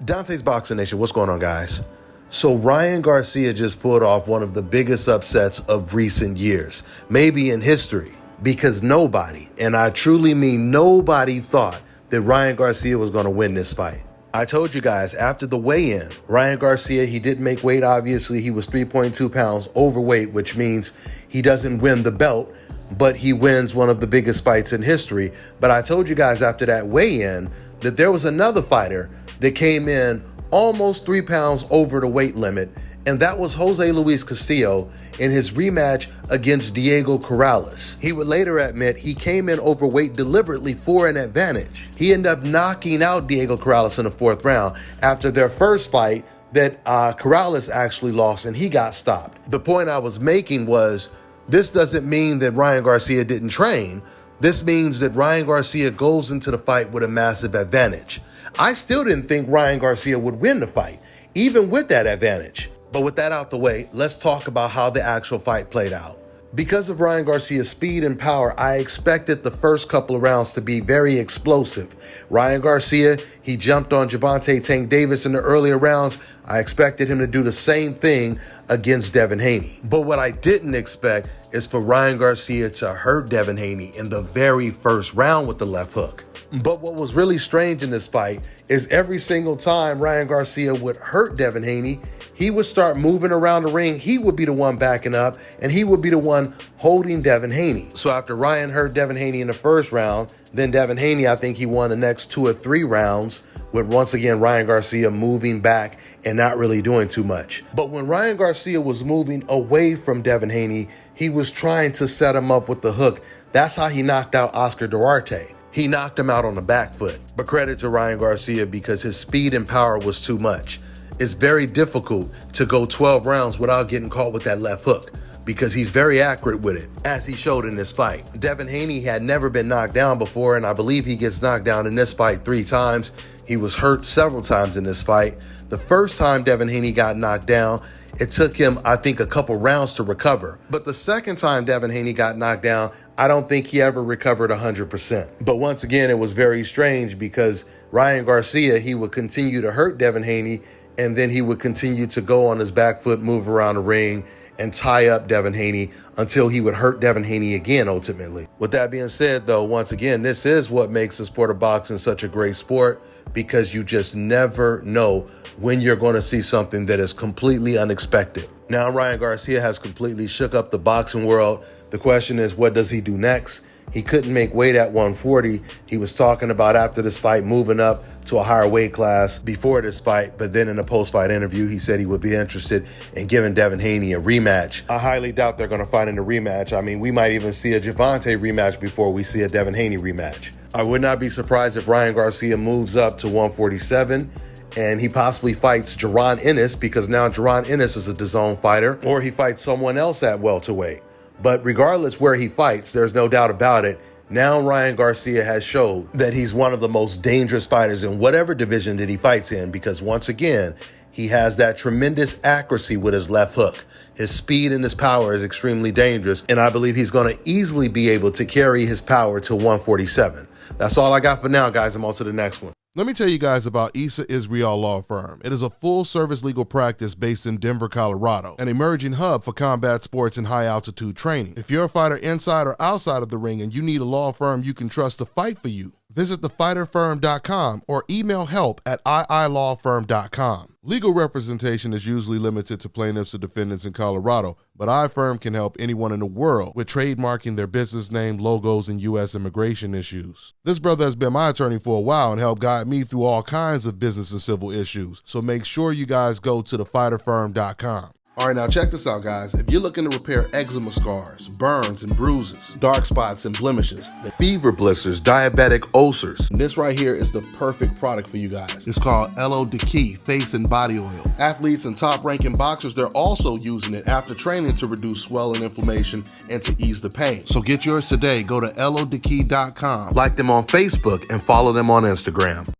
Dante's Boxing Nation, what's going on, guys? So Ryan Garcia just pulled off one of the biggest upsets of recent years, maybe in history, because nobody, and I truly mean nobody, thought that Ryan Garcia was going to win this fight. I told you guys after the weigh-in, Ryan Garcia, he didn't make weight, obviously. He was 3.2 pounds overweight, which means he doesn't win the belt, but he wins one of the biggest fights in history. But I told you guys after that weigh-in that there was another fighter that came in almost 3 pounds over the weight limit, and that was Jose Luis Castillo in his rematch against Diego Corrales. He would later admit he came in overweight deliberately for an advantage. He ended up knocking out Diego Corrales in the 4th round after their first fight that Corrales actually lost and he got stopped. The point I was making was, this doesn't mean that Ryan Garcia didn't train. This means that Ryan Garcia goes into the fight with a massive advantage. I still didn't think Ryan Garcia would win the fight, even with that advantage. But with that out the way, let's talk about how the actual fight played out. Because of Ryan Garcia's speed and power, I expected the first couple of rounds to be very explosive. Ryan Garcia, he jumped on Gervonta Tank Davis in the earlier rounds. I expected him to do the same thing against Devin Haney. But what I didn't expect is for Ryan Garcia to hurt Devin Haney in the very first round with the left hook. But what was really strange in this fight is every single time Ryan Garcia would hurt Devin Haney, he would start moving around the ring. He would be the one backing up, and he would be the one holding Devin Haney. So after Ryan hurt Devin Haney in the first round, then Devin Haney, I think he won the next 2 or 3 rounds with, once again, Ryan Garcia moving back and not really doing too much. But when Ryan Garcia was moving away from Devin Haney, he was trying to set him up with the hook. That's how he knocked out Oscar Duarte. He knocked him out on the back foot. But credit to Ryan Garcia because his speed and power was too much. It's very difficult to go 12 rounds without getting caught with that left hook because he's very accurate with it, as he showed in this fight. Devin Haney had never been knocked down before, and I believe he gets knocked down in this fight 3 times. He was hurt several times in this fight. The first time Devin Haney got knocked down, it took him, I think, a couple rounds to recover. But the second time Devin Haney got knocked down, I don't think he ever recovered 100%. But once again, it was very strange because Ryan Garcia, he would continue to hurt Devin Haney, and then he would continue to go on his back foot, move around the ring, and tie up Devin Haney until he would hurt Devin Haney again, ultimately. With that being said, though, once again, this is what makes the sport of boxing such a great sport, because you just never know when you're going to see something that is completely unexpected. Now, Ryan Garcia has completely shook up the boxing world. The question is, what does he do next? He couldn't make weight at 140. He was talking about after this fight moving up to a higher weight class before this fight, but then in a post-fight interview, he said he would be interested in giving Devin Haney a rematch. I highly doubt they're going to fight in a rematch. I mean, we might even see a Gervonta rematch before we see a Devin Haney rematch. I would not be surprised if Ryan Garcia moves up to 147 and he possibly fights Jaron Ennis, because now Jaron Ennis is a DAZN fighter, or he fights someone else at welterweight. But regardless where he fights, there's no doubt about it, now Ryan Garcia has showed that he's one of the most dangerous fighters in whatever division that he fights in, because once again, he has that tremendous accuracy with his left hook. His speed and his power is extremely dangerous, and I believe he's going to easily be able to carry his power to 147. That's all I got for now, guys. I'm on to the next one. Let me tell you guys about Issa Israel Law Firm. It is a full-service legal practice based in Denver, Colorado, an emerging hub for combat sports and high-altitude training. If you're a fighter inside or outside of the ring and you need a law firm you can trust to fight for you, visit thefighterfirm.com or email help@iilawfirm.com. Legal representation is usually limited to plaintiffs or defendants in Colorado, but iFirm can help anyone in the world with trademarking their business name, logos, and U.S. immigration issues. This brother has been my attorney for a while and helped guide me through all kinds of business and civil issues, so make sure you guys go to thefighterfirm.com. All right, now check this out, guys. If you're looking to repair eczema scars, burns and bruises, dark spots and blemishes, fever blisters, diabetic ulcers, this right here is the perfect product for you guys. It's called LO Key Face and Body Oil. Athletes and top-ranking boxers, they're also using it after training to reduce swelling, inflammation, and to ease the pain. So get yours today. Go to LODkey.com, like them on Facebook, and follow them on Instagram.